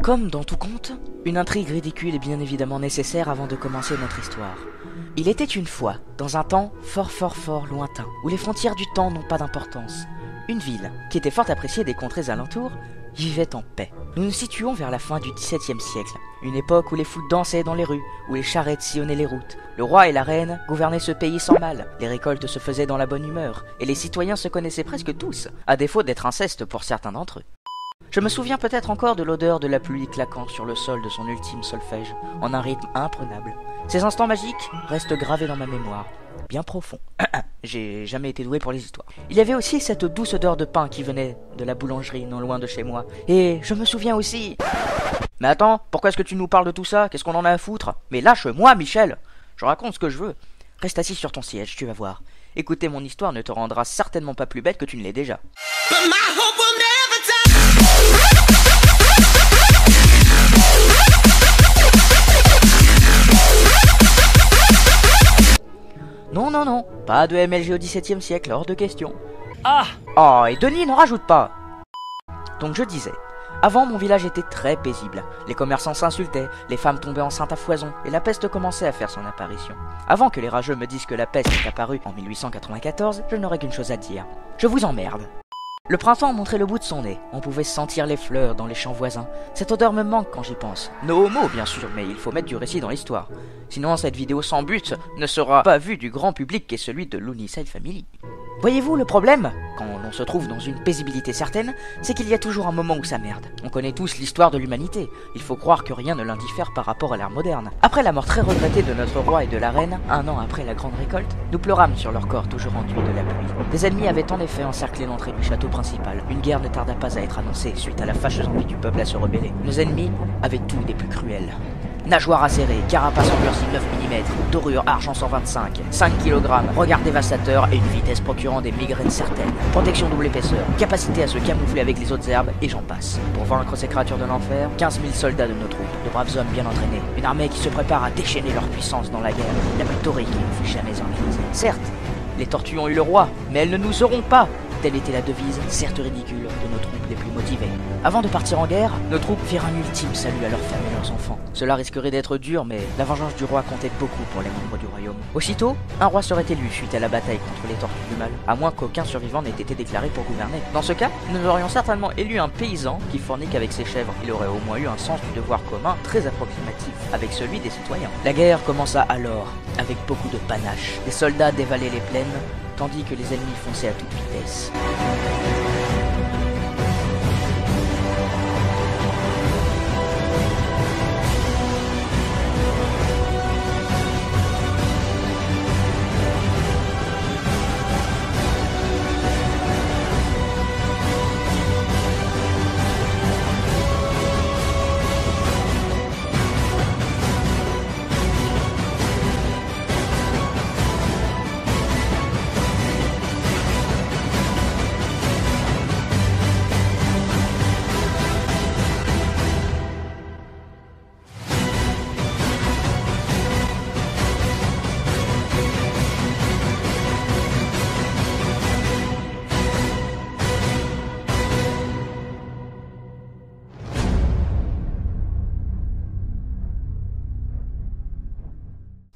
Comme dans tout conte, une intrigue ridicule est bien évidemment nécessaire avant de commencer notre histoire. Il était une fois, dans un temps fort lointain, où les frontières du temps n'ont pas d'importance, une ville, qui était fort appréciée des contrées alentours, vivait en paix. Nous nous situons vers la fin du XVIIe siècle, une époque où les foules dansaient dans les rues, où les charrettes sillonnaient les routes. Le roi et la reine gouvernaient ce pays sans mal, les récoltes se faisaient dans la bonne humeur, et les citoyens se connaissaient presque tous, à défaut d'être incestes pour certains d'entre eux. Je me souviens peut-être encore de l'odeur de la pluie claquant sur le sol de son ultime solfège, en un rythme imprenable. Ces instants magiques restent gravés dans ma mémoire, bien profond. J'ai jamais été doué pour les histoires. Il y avait aussi cette douce odeur de pain qui venait de la boulangerie non loin de chez moi. Et je me souviens aussi... Mais attends, pourquoi est-ce que tu nous parles de tout ça? Qu'est-ce qu'on en a à foutre? Mais lâche-moi, Michel! Je raconte ce que je veux. Reste assis sur ton siège, tu vas voir. Écouter mon histoire ne te rendra certainement pas plus bête que tu ne l'es déjà. Non, pas de MLG au XVIIe siècle, hors de question. Ah! Oh, et Denis, n'en rajoute pas! Donc je disais, avant mon village était très paisible, les commerçants s'insultaient, les femmes tombaient enceintes à foison, et la peste commençait à faire son apparition. Avant que les rageux me disent que la peste est apparue en 1894, je n'aurais qu'une chose à dire. Je vous emmerde. Le printemps montrait le bout de son nez, on pouvait sentir les fleurs dans les champs voisins. Cette odeur me manque quand j'y pense. No homo bien sûr, mais il faut mettre du récit dans l'histoire. Sinon cette vidéo sans but ne sera pas vue du grand public qui est celui de Loonyside Family. Voyez-vous le problème, quand on se trouve dans une paisibilité certaine, c'est qu'il y a toujours un moment où ça merde. On connaît tous l'histoire de l'humanité, il faut croire que rien ne l'indiffère par rapport à l'ère moderne. Après la mort très regrettée de notre roi et de la reine, un an après la grande récolte, nous pleurâmes sur leur corps toujours enduits de la pluie. Des ennemis avaient en effet encerclé l'entrée du château principal. Une guerre ne tarda pas à être annoncée suite à la fâcheuse envie du peuple à se rebeller. Nos ennemis avaient tout des plus cruels. Nageoires acérées, carapace endurcie 9 mm, dorure argent 125, 5 kg, regard dévastateur et une vitesse procurant des migraines certaines, protection double épaisseur, capacité à se camoufler avec les autres herbes et j'en passe. Pour vaincre ces créatures de l'enfer, 15 000 soldats de nos troupes, de braves hommes bien entraînés, une armée qui se prépare à déchaîner leur puissance dans la guerre, la plus torride qui ne fut jamais organisée. Certes, les tortues ont eu le roi, mais elles ne nous auront pas. Telle était la devise, certes ridicule, de nos troupes les plus motivées. Avant de partir en guerre, nos troupes firent un ultime salut à leurs femmes et leurs enfants. Cela risquerait d'être dur, mais la vengeance du roi comptait beaucoup pour les membres du royaume. Aussitôt, un roi serait élu suite à la bataille contre les tortues du mal, à moins qu'aucun survivant n'ait été déclaré pour gouverner. Dans ce cas, nous aurions certainement élu un paysan qui fornique avec ses chèvres. Il aurait au moins eu un sens du devoir commun très approximatif avec celui des citoyens. La guerre commença alors, avec beaucoup de panache. Les soldats dévalaient les plaines, tandis que les ennemis fonçaient à toute vitesse.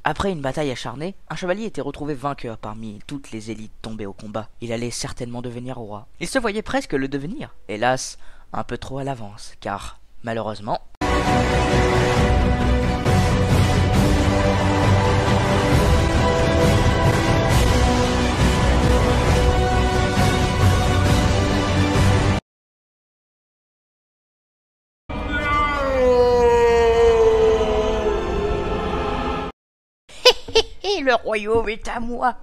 Après une bataille acharnée, un chevalier était retrouvé vainqueur parmi toutes les élites tombées au combat. Il allait certainement devenir roi. Il se voyait presque le devenir. Hélas, un peu trop à l'avance, car, malheureusement... Le royaume est à moi.